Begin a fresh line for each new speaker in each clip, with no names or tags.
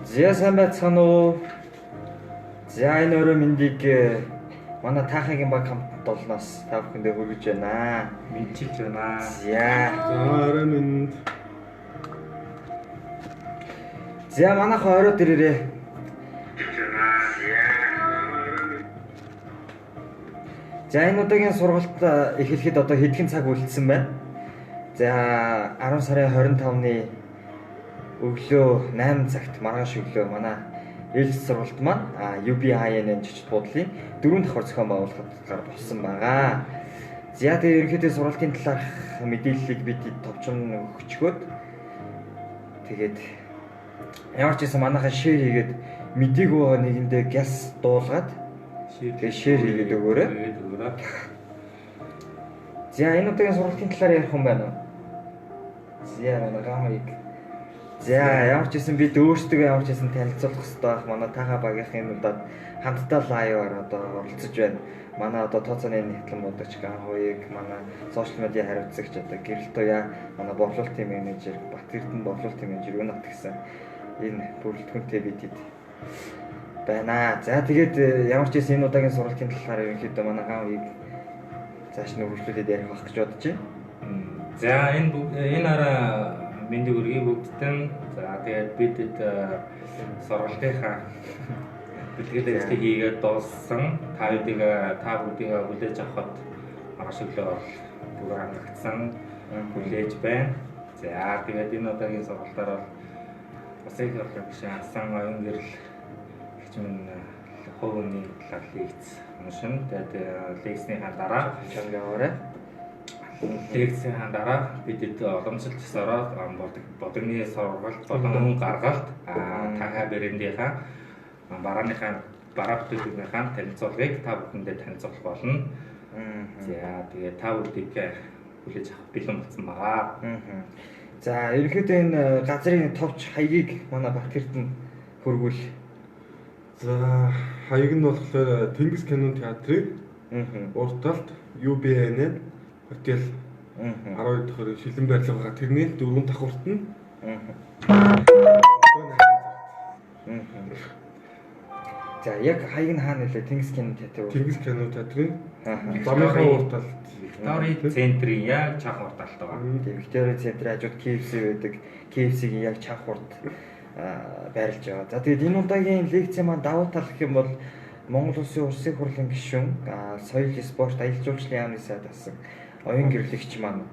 За сайн байцгаана уу? За энэ өрөө мэндийг манай таахагийн баг хамтд олноос та бүхэндээ хүргэж байна.
Мэдчилж байна.
За
орой минь.
За манайх оройд ирээрээ. За энэ удаагийн сургалт эхлэхэд одоо хэдхэн цаг үлдсэн байна? За 10 сарын 25-ны өглөө 8 цагт маргааш өглөө манай ээлж сургалт маань UBIN жижиг буудлын 4 давхар зохион байгуулалтаар болсон байгаа. За тэгээ ерөнхийдөө сургалтын талаарх мэдээллийг бид товчхон өгчгөөд тэгээд ямар ч гэсэн манайхаа шеэр хийгээд мдийг байгаа нэгэндээ газ дуулгаад тэгээ шеэр хийгээд өгөөрэй. За энэ удаагийн сургалтын талаар ярих юм байна уу? За манай гамыг. За ямар ч гэсэн бид өөрсдөө ямар ч гэсэн танилцуулах хэрэгтэй байх. Манай тагаа багийнхын удаад хамтдаа лайваар одоо оролцож байна. Манай одоо тооцооны нэгтлэн бодогч Ганхуйг, манай сошиал медиа хариуцагч одоо Гэрэл Туяа, манай борлуулалтын менежер Батэрдэн борлуулалтын менежер Өнат гэсэн энэ бүрэлдэхүүнтэй бид байна. За тэгээд ямар ч гэсэн энэ удаагийн сургалтын талаар ерөнхийдөө манай Ганхуйг цааш нь үргэлжлүүлээд ярих байх гэж бодож байна.
За энэ араа мэндийг өргөе бүгдд нь. За тэгээд бид сургалтынхаа бэлтгэл ажлыг хийгээд дууссан. Та бүдийг хүлээж авахд маргааш өглөө бүр хангагдсан хүлээж байна. За тэгээд энэ удаагийн сургалтаар бол бас их болгоомжтой асан оюун гэрэл гэх юм хөвөний талаар лекц уншин. Тэгээд лекцийнхаа дараа
чангаараа
лекцийн дараа бидэд уламжлалт засараад бодгоны сургалт болон гаргалт таха брэндийнхаа бараа бүтээлийнхаа танилцуулгыг та бүхэндээ танилцуулах болно. За тэгээд та бүдийг хүлээж авах бэлэн болсон байгаа.
За ерөнхийдөө энэ газрын товч хаягийг манай Батэрдэн хөргүүл.
За хаяг нь болохоор Тэнгис кинон театрын урт талд UBN хотел 12 дахь шилэн байрлал байгаа. Тэрний 4 давхурт нь
За яг хаяг нь хаана нэлээ Тэнгис кино театр.
Тэнгис кино театрын замынхаа урт талд
Виктори центрийн яг чанх урт талд байгаа.
Виктори центр хажууд KFC байдаг. KFC-гийн яг чанх урт байрлаж байгаа. За тэгээд энэ удаагийн лекц маань давуу тал гэх юм бол Монгол Улсын Улсын хурлын гишүүн соёл, спорт, аялал жуулчлалын яамны сайд асан оюун гэрлэгч маань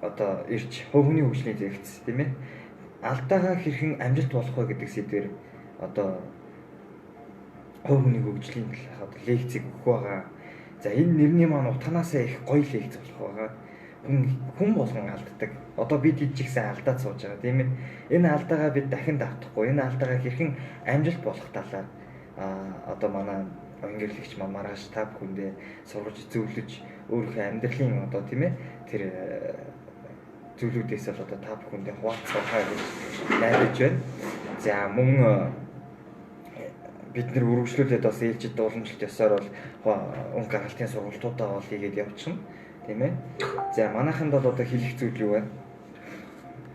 одоо ирж хувь хүний хөгжлийн зэгц тийм ээ алдаагаа хэрхэн амжилт болох вэ гэдэг сэдвээр одоо хувь хүний хөгжлийн талаар лекцийг өгөх байгаа. За энэ нэрний маань утганаасаа их гоё лекц болох байгаа. Хүн болгон алддаг. Одоо бид хэд ч ихсэн алдаад сууж байгаа тийм ээ. Энэ алдаагаа бид дахин давтахгүй. Энэ алдаагаа хэрхэн амжилт болох талаар одоо манай оюун гэрлэгч маань маргааш та бүхэндээ сургаж зөвлөж өөрийнхөө амьдралын одоо тийм ээ тэр зүйлүүдээс л одоо та бүхэндээ хуваалцахаа гэж найдаж байна. За мөн бид нэр үргэлжлүүлээд бас ээлжид уламжлалт ёсоор бол өнгө гаргалтын сургалтуудаа бол хийгээд явчихна тийм ээ. За манайханд бол одоо хэлэх зүйл юу вэ?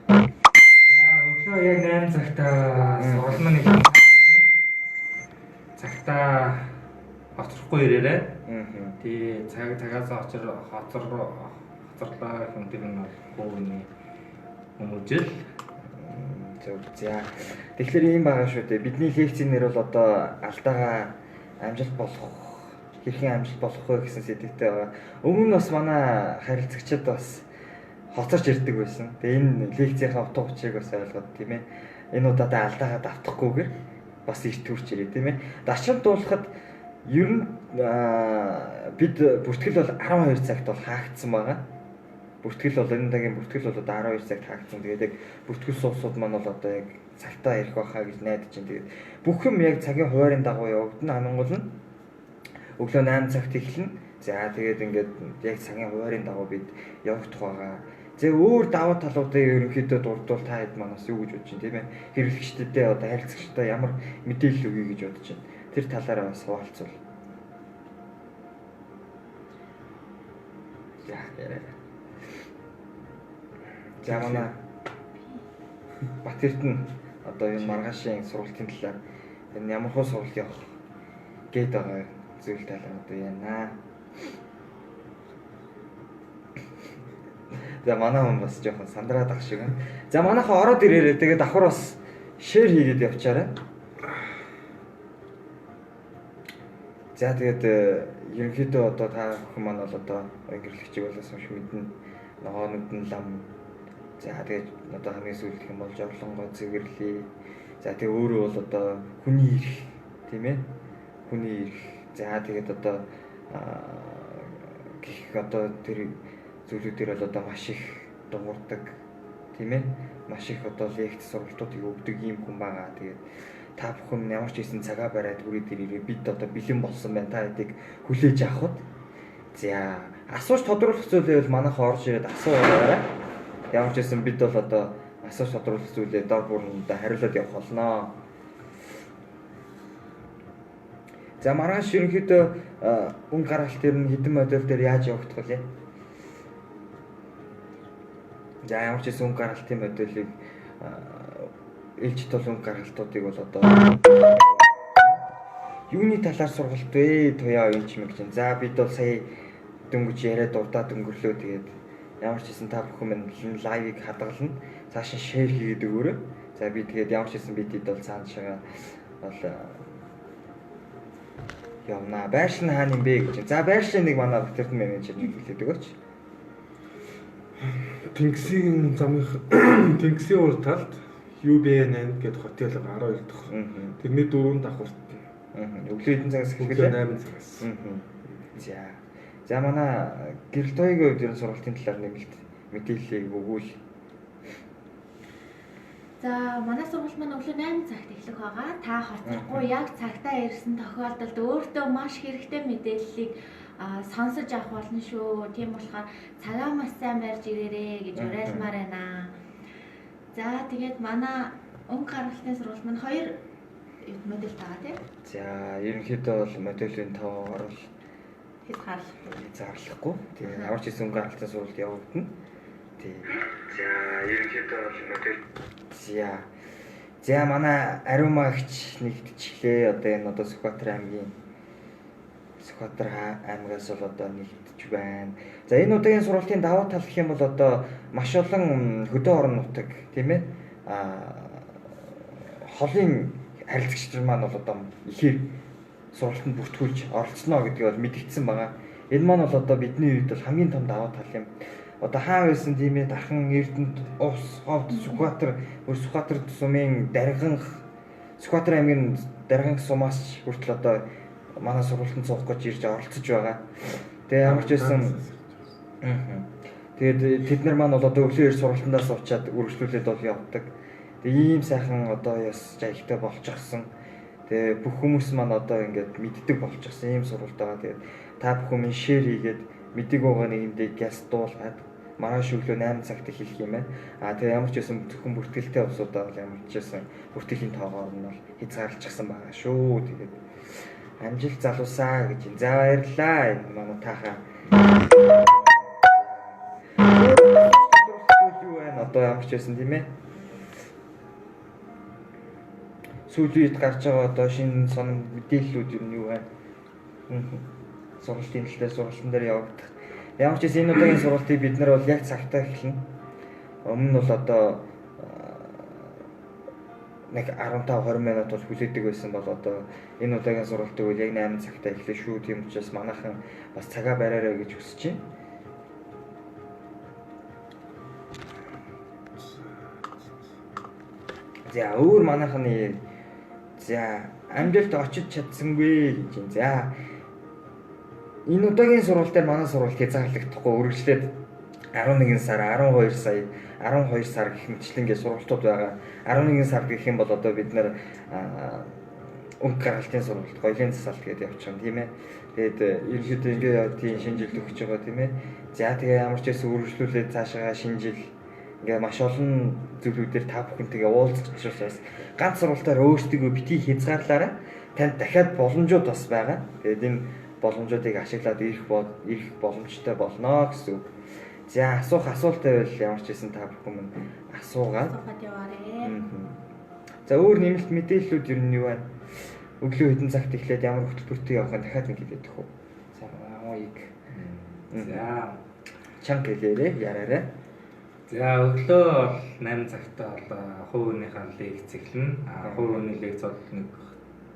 За өглөө яг 8 цагт сургалт маань цагтаа хоцрохгүй ирээрээ. Тэгээ цагаас хоцорлоо хэмтэр нь хөвний хүмүүжил.
За тэгэхээр ийм байгаа шүү дээ. Бидний лекцийн нэр бол одоо алдаагаа амжилт болох хэрхэн амжилт болох вэ гэсэн сэдвтэй байгаа. Өмнө нь бас манай харилцагчид бас хоцорч ирдэг байсан. Тэгээ энэ лекцийнхаа утга учирыг бас ойлгоод тийм ээ. Энэ удаадаа алдаагаа давтахгүйгээр бас ирт төрч ирээ тийм ээ. Дашрамт дуулахад ер нь бид бүртгэл бол 12 цагт бол хаагдсан байгаа. Бүртгэл бол энэ удаагийн бүртгэл бол одоо 12 цагт хаагдсан. Тэгээд яг бүртгэл суусууд маань бол одоо яг цагтаа ирэх байхаа гэж найдаж байна. Тэгээд бүх юм яг цагийн хуваарийн дагуу явагдана. Хамгийн гол нь өглөө 8 цагт эхэлнэ. За тэгээд ингээд яг цагийн хуваарийн дагуу бид явагдах байгаа. За өөр даваа талуудыг ерөнхийдөө дурдвал та хэд манаас юу гэж бодож байна тийм ээ. Хэрэглэгчдэдээ одоо харилцагчдаа ямар мэдээлэл өгье гэж бодож байна. Тэр талаараа бас хуваалцвал. За яриа. За манай Батэрдэн одоо энэ маргаашийн сургалтын талаар энэ ямар хөө сургалт явах гээд байгаа зүйл талаар одоо яана. За манай хүн бас жоохон сандраад ах шиг. За манайхаа ороод ирээрээ тэгээд давхар бас шеэр хийгээд явчаарай. За тэгээд ерөнхийдөө одоо та бүхэн маань бол одоо өнгөрлөгчийг болоос маш мэднэ. Ногоонууд нь лам. За тэгээд одоо хамгийн сүүлдэх юм бол жорлонгой цэвэрлээ. За тэгээд өөрөө бол одоо хүний ирэх тийм ээ. Хүний ирэх. За тэгээд одоо гэх одоо тэр зүйлүүдээр бол одоо маш их дуурдаг тийм ээ. Маш их одоо лекц сургалтуудыг өгдөг ийм хүн байгаа. Тэгээд та бүхэн ямар ч хийсэн цагаа бариад үрээд ирээрээ бид одоо бэлэн болсон байна. Та хэдийг хүлээж авахд. За асууж тодруулах зүйл байвал манайхаа орж ирээд асууваарай. Ямар ч хийсэн бид бол одоо асууж тодруулах зүйлээ дор бүрнээ хариулаад явах болно. За маргааш ерөнхийдөө өн гаргалт ер нь хэдэн модель дээр яаж явагдах вэ? За ямар ч хийсэн өн гаргалтын модулийг ээлжид толон гаргалтуудыг бол одоо юуны талаар сургалт вэ? Туяа юм чимэг чинь. За бид бол сая дөнгөж яриад урдаад өнгөрлөө. Тэгээд ямар ч хийсэн та бүхэн минь лайвыг хадгална. Цааш нь шеэр хийгээд өгөөрэй. За би тэгээд ямар ч хийсэн бидэд бол цаашаа бол явна. Байршин хаана юм бэ гэж. За байршин нэг манай битэрдэн менежер хэлээд өгөөч.
Тэнгисийн Тэнгисийн урд талд UB8 гэдэг хотел 12 дахь. Тэрний 4 давхурт.
Өглөө хэдэн цагаас
эхэлээ? 8 цагаас.
За. За манай гэрэл тооёгийн үед ер нь сургалтын талаар нэмэлт мэдээллийг өгвөл.
За манай сургалт маань өглөө 8 цагт эхлэх байгаа. Та хоцрохгүй яг цагтаа ирсэн тохиолдолд өөртөө маш хэрэгтэй мэдээллийг сонсож авах болно шүү. Тийм болохоор цагаа маш сайн барьж ирээрэй гэж уриалмаар байна. За тэгээд манай өнгө гаргалтын сургалт маань 2 модель байгаа тийм.
За ерөнхийдөө бол моделийн тоогоор бол хязгаарлахгүй. Тэгээд ямар ч хэсэг өнгө гаргалтын сургалт явагдана. Тийм. За ерөнхийдөө бол модель За манай ариумагч нэгтчихлээ. Одоо энэ одоо Сүхбаатар аймагаас бол одоо нэгтж байна. За энэ удаагийн сургалтын давуу тал гэх юм бол одоо маш олон хөдөө орон нутаг тийм ээ. Холын харилцагч маань бол одоо ихээр сургалтанд бүртгүүлж оролцсноо гэдгийг бол мэдгдсэн байгаа. Энэ маань бол одоо бидний үед бол хамгийн том давуу тал юм. Одоо хаа байсан тийм ээ Дархан Эрдэнэт Ус Ховд Сүхбаатар сумын Дарганх Сүхбаатар аймгийн Дарганх сумаас хүртэл одоо манай сургалтанд суух гэж ирж оролцож байгаа. Тэгээ ямар ч байсан тэгээд тэд нар маань бол одоо өглөө ир сургалтандаа суучаад үргэлжлүүлээд бол явдаг. Тэгээ ийм сайхан одоо яс жаягтай болчихсон. Тэгээ бүх хүмүүс маань одоо ингээд мэддэг болчихсон ийм сургалт байгаа. Тэгээд та бүхэн минь шеэр хийгээд мэддэг байгаа нэгэндээ гяс дуулгаад маргааш өглөө 8 цагт эхлэх юм байна. Тэгээ ямар ч байсан зөвхөн бүртгэлтэй усудаа бол ямар ч байсан бүртгэлийн тоогоор нь бол хязгаарлагдсан байгаа шүү. Тэгээд амжилт залуусаа гэж. За баярлалаа. Энэ манай тахаа. Юу вэ? Одоо ямар ч байсан тийм ээ. Сүүлийн үед гарч байгаа одоо шинэ сон мэдээллүүд юу вэ? Сургалтын талаар сургалтын дээр явагдах. Ямар ч гэсэн энэ удаагийн сургалтыг бид нар бол яг цагтаа эхэлнэ. Өмнө нь бол одоо нэг 15-20 минут бол хүлээдэг байсан бол одоо энэ удаагийн сургалтыг бол яг 8 цагтаа эхлэв шүү. Тийм учраас манайхан бас цагаа бариараа гэж хүсэж байна. За өөр манайхны амжилт очиж чадсангүй гэж юм. За энэ удаагийн сургалт дээр манай сургалт хязгаарлагдахгүй үргэлжлээд 11 сар, 12 сая, 12 сар гэх мэтлэнгээ сургалтууд байгаа. 11 сар гэх юм бол одоо бид нэр өнгө гаргалтын сургалт, гоёлын засалт гэдээ явчихсан тийм ээ. Тэгээд ерөнхийдөө ингээ тийм шинэ жил өгч байгаа тийм ээ. За тэгээ ямар ч байсан үргэлжлүүлээд цаашаа шинэ жил ингээ маш олон зүйлүүдээр та бүхэнтэйгээ уулзах учраас ганц сургалтаар өөрсдөө битгий хязгаарлаарай. Танд дахиад боломжууд бас байгаа. Тэгээд энэ боломжуудыг ашиглаад ирэх боломжтой болно гэсэн үг. За асуулт байвал ямар ч байсан та бүхэн минь асуугаад
яваарэ.
За өөр нэмэлт мэдээллүүд ер нь юу байна? Өглөө хэдэн цагт эхлээд ямар хөтөлбөртэй явахын дахиад нэг хэлээд өгөх үү? За амыг.
За
Чанга хэлээрээ яраарай.
за өглөө бол 8 цагтаа бол хувийнхаа лекц эхэлнэ. Хувийн лекц бол нэг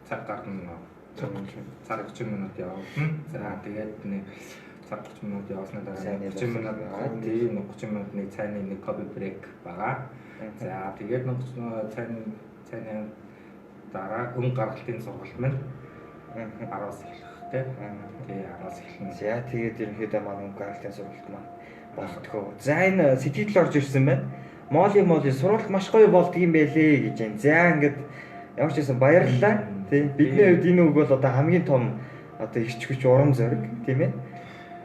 цаг гарна. Цаг 30 минут явуулна. За тэгээд нэг цаг 30 минут явуулсны дараа 30 минут тийм 30 минутны цайны нэг кофе брейк байгаа. За тэгээд нэг цайны дараа өн гаргалтын сургалт маань 10-аас эхлэх тийм. Тэгээ 10-аас эхэлнэ.
За тэгээд ерөнхийдөө манай өнгө гаргалтын сургалт маань болтгоо. За энэ сэтгэл орж ирсэн байна. Моли сургалт маш гоё болдгийм байлээ гэж байна. За ингээд ямар ч байсан баярлалаа. Тийм бидний хувьд энэ үг бол одоо хамгийн том одоо ирч хүч урам зориг тийм ээ.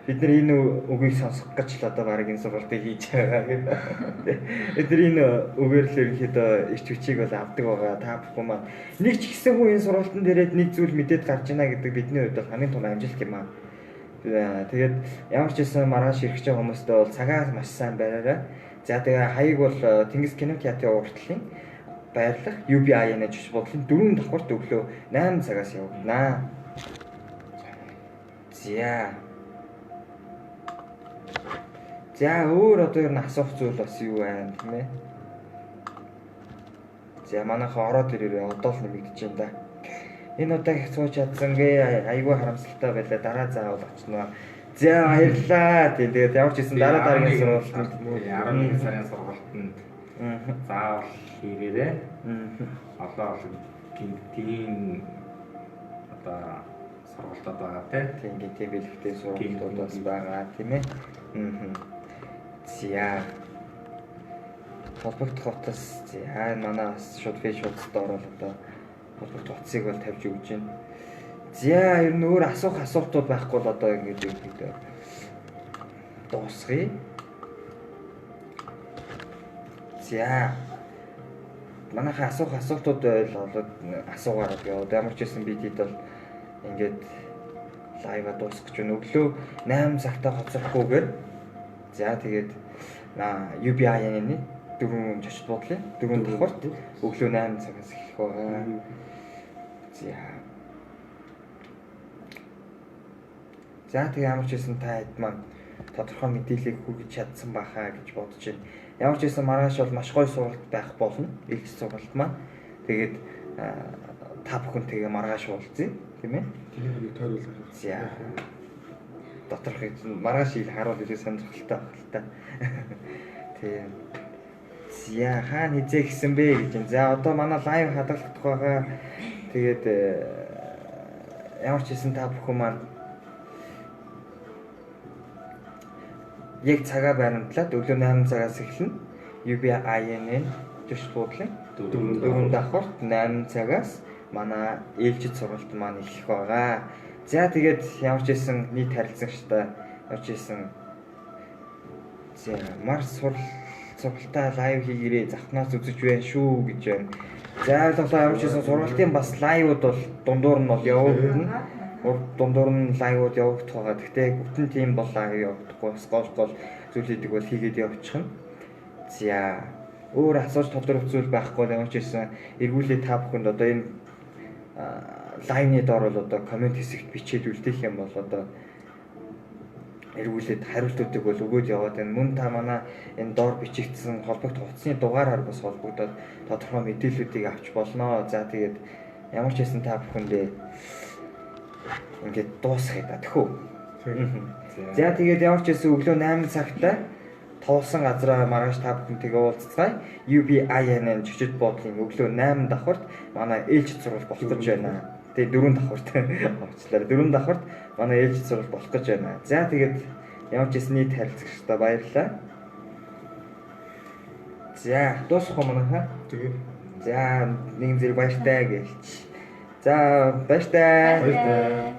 Бид нар энэ үгийг сонсох гэж л одоо баг энэ сургалтыг хийж байгаа гэдэг. Бид нар энэ үгээр л ерөнхийдөө ирч хүчийг бол авдаг байгаа. Та бүхэн маань нэг ч ихсэн хүн энэ сургалтын дээрээ нэг зүйл мэдээд гарч ийна гэдэг бидний хувьд бол хамгийн том амжилт юм аа. Тэгээд ямар ч байсан маргааш ирэх гэж хүмүүстээ бол цагаа маш сайн бариараа. За тэгээ хаяг бол Тэнгис кино театрын уртлын баярлах UBI-ны жишээ бодлын 4 давхарт өглөө 8 цагаас явагдана. За өөр одоо ер нь асуух зүйл бас юу байна тийм ээ. За манайхаа ороод ирээрээ одоо л нэмэгдэж байна да. Энэ удаа их сууж чадсангээ айгүй харамсалтай байлаа. Дараа заавал очноо. За баярлалаа. Тэгээд ямар ч гэсэн дараа дараагийн сургалтанд
11 сарын сургалтанд заавал хийгээрээ. Одоо тийм одоо сургалтад байгаа тийм
бэлэгтэй сургалтууд бас байгаа тийм ээ. За холбогдох утас за манай шууд фэйсбүүкт ороод одоо холбогдох утсыг бол тавьж өгч байна. За ер нь өөр асуултууд байхгүй бол одоо ингэж өгдөө дуусгая. За манайхаа асуултууд болоод асуугаараа яваад ямар ч байсан бид хэд бол ингээд лайва дуусгах гэж өглөө 8 цагтаа хоцрохгүйгээр за тэгээд UBI-ны 4 жишээ бодлын 4 давхарт өглөө 8 цагаас эхлэх байгаа. За тэгээд ямар ч байсан та хэд маань тодорхой мэдээллийг хүргэж чадсан бахаа гэж бодож байна. Ямар ч байсан маргааш бол маш гоё сургалт байх болно. Илч сургалт маань. Тэгээд та бүхэн тэгээ маргааш уулзъя, тийм ээ?
Тэнийг тойруулах.
За. Доторх маргааш ил харуул илүү сонирхолтой байх л та. Тийм. За хаана хизээ гисэн бэ гэж байна. За одоо манай лайв хадгалагдах байгаа. Тэгээд ямар ч байсан та бүхэн маань яг цагаа баримтлаад өглөө 8 цагаас эхэлнэ. UBI-ны жишээ бодлын 4 давхарт 8 цагаас манай ээлжид сургалт маань эхлэх байгаа. За тэгээд ямар ч байсан нийт харилцагчтай ямар ч байсан за марс сургалтаа лайв хийгээрээ захнаас үзэж байна шүү гэж байна. За болоо ямар ч байсан сургалтын бас лайвууд бол дундуур нь бол явагдана. Дундуур нь лайвууд явагдах байгаа. Гэхдээ бүтэн тим бол лайв явагдахгүй. Гол зүйлүүдийг бол хийгээд явчихна. За өөр асууж тодорхой зүйл байхгүй ямар ч байсан эргүүлээ та бүхэнд одоо энэ лайвны доор бол одоо комент хэсэгт бичээд үлдээх юм бол одоо эргүүлээд хариултуудыг бол өгөөд яваад байна. Мөн та манай энэ доор бичигдсэн холбогдох утасны дугаараар бас холбогдоод тодорхой мэдээллүүдийг авч болно. За тэгээд ямар ч байсан та бүхэндээ ингээд дуусгая да тэхүү. За тэгээд ямар ч байсан өглөө 8 цагтаа туулсан газраа маргааш та бүхэнтэйгээ уулзцгаая. UBI-ны жижиг бодлын өглөө 8 давхарт манай ээлжид сургалт болох гэж байна. Тэгээ 4 давхарт авчлаа. 4 давхарт манай ээлжид сургалт болох гэж байна. За тэгээд ямар ч байсан нийт харилцагчтай баярлалаа. За дуусах юм аа. Тэгээ. За нэгэн зэрэг баяртай гэлч. За баяртай.
Баяртай.